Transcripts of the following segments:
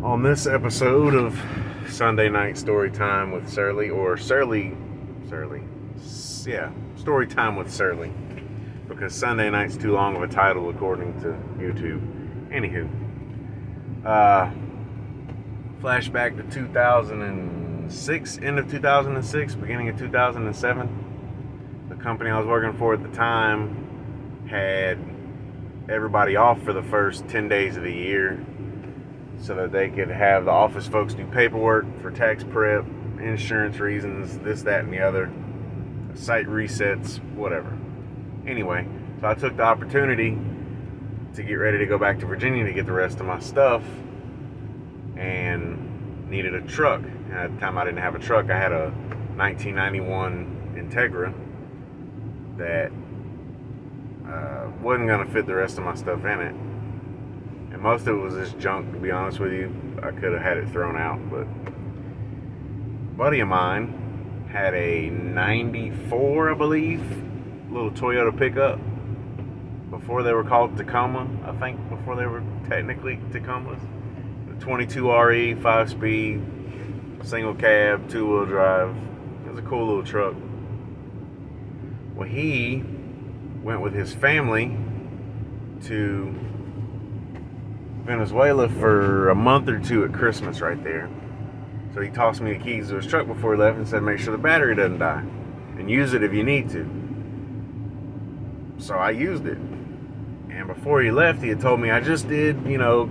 On this episode of Sunday Night Story Time with Surly, Story Time with Surly, because Sunday Night's too long of a title according to YouTube. Anywho, flashback to 2006, end of 2006, beginning of 2007. The company I was working for at the time had everybody off for the first 10 days of the year, so that they could have the office folks do paperwork for tax prep, insurance reasons, this, that, and the other, site resets, whatever. Anyway, so I took the opportunity to get ready to go back to Virginia to get the rest of my stuff, and needed a truck. And at the time I didn't have a truck. I had a 1991 Integra that wasn't going to fit the rest of my stuff in it. And most of it was just junk, to be honest with you. I could have had it thrown out, but a buddy of mine had a 94, I believe, little Toyota pickup. Before they were called Tacoma, I think, before they were technically Tacomas. The 22 RE, 5-speed, single cab, 2-wheel drive. It was a cool little truck. Well, he went with his family to Venezuela for a month or two at Christmas right there. So he tossed me the keys to his truck before he left and said, make sure the battery doesn't die and use it if you need to. So I used it. And before he left, he had told me, I just did,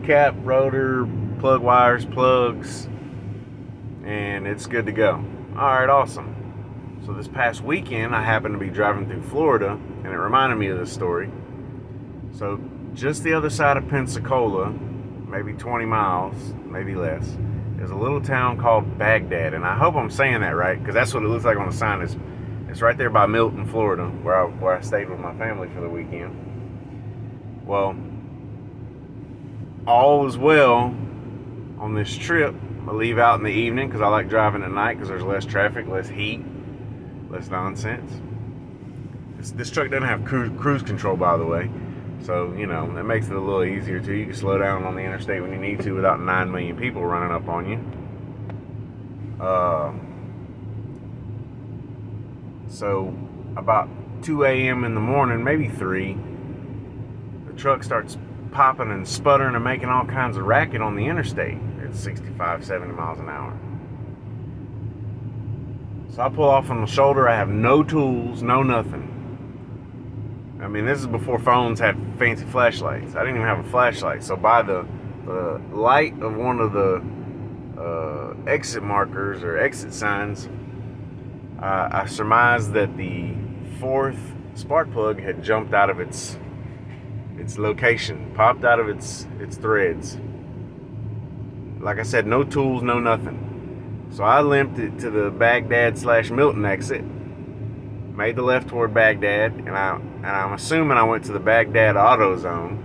cap, rotor, plug wires, plugs, and it's good to go. All right, awesome. So this past weekend, I happened to be driving through Florida, and it reminded me of this story. So just the other side of Pensacola, maybe 20 miles, maybe less, is a little town called Bagdad. And I hope I'm saying that right, because that's what it looks like on the sign. It's right there by Milton, Florida, where I stayed with my family for the weekend. Well, all was well on this trip. I leave out in the evening because I like driving at night because there's less traffic, less heat, less nonsense. This truck doesn't have cruise control, by the way. So, that makes it a little easier too. You can slow down on the interstate when you need to without 9 million people running up on you. So, about 2 a.m. in the morning, maybe 3, the truck starts popping and sputtering and making all kinds of racket on the interstate at 65, 70 miles an hour. So I pull off on the shoulder. I have no tools, no nothing. I mean, this is before phones had fancy flashlights. I didn't even have a flashlight. So by the light of one of the exit markers or exit signs, I surmised that the fourth spark plug had jumped out of its location, popped out of its threads. Like I said, no tools, no nothing. So I limped it to the Baghdad/Milton exit, made the left toward Baghdad, and I'm assuming I went to the Baghdad Auto Zone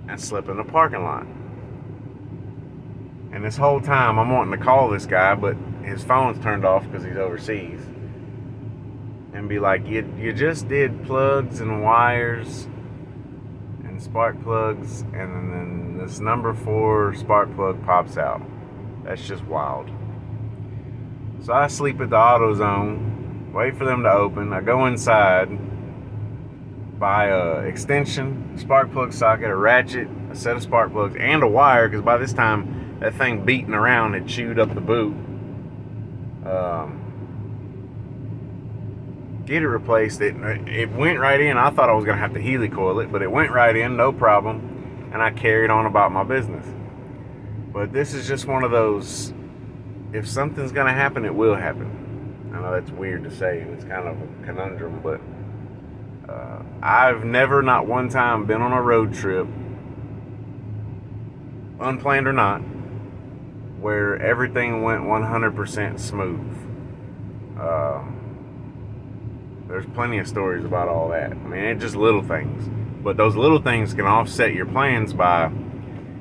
and slept in the parking lot. And this whole time I'm wanting to call this guy, but his phone's turned off because he's overseas, and be like, you just did plugs and wires and spark plugs, and then this number 4 spark plug pops out. That's just wild. So I sleep at the AutoZone, wait for them to open. I go inside, buy a extension, spark plug socket, a ratchet, a set of spark plugs, and a wire, because by this time that thing beating around had chewed up the boot. Get it replaced. It went right in. I thought I was going to have to helicoil it, but it went right in, no problem, and I carried on about my business. But this is just one of those, if something's going to happen, it will happen. I know that's weird to say, and it's kind of a conundrum, but I've never, not one time, been on a road trip, unplanned or not, where everything went 100% smooth. There's plenty of stories about all that. I mean, it's just little things. But those little things can offset your plans by,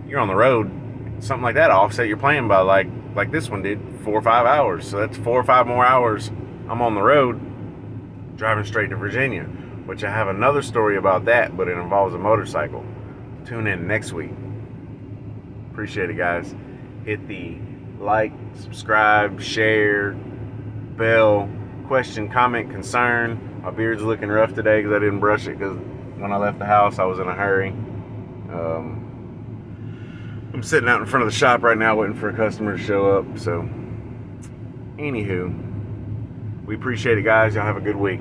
you're on the road, something like that offset your plan by like this one did, 4 or 5 hours. So that's 4 or 5 more hours I'm on the road driving straight to Virginia, which I have another story about that, but it involves a motorcycle. Tune in next week. Appreciate it, guys. Hit the like, subscribe, share, bell, question, comment, concern. My beard's looking rough today because I didn't brush it because when I left the house I was in a hurry. I'm sitting out in front of the shop right now waiting for a customer to show up. So, anywho, we appreciate it, guys. Y'all have a good week.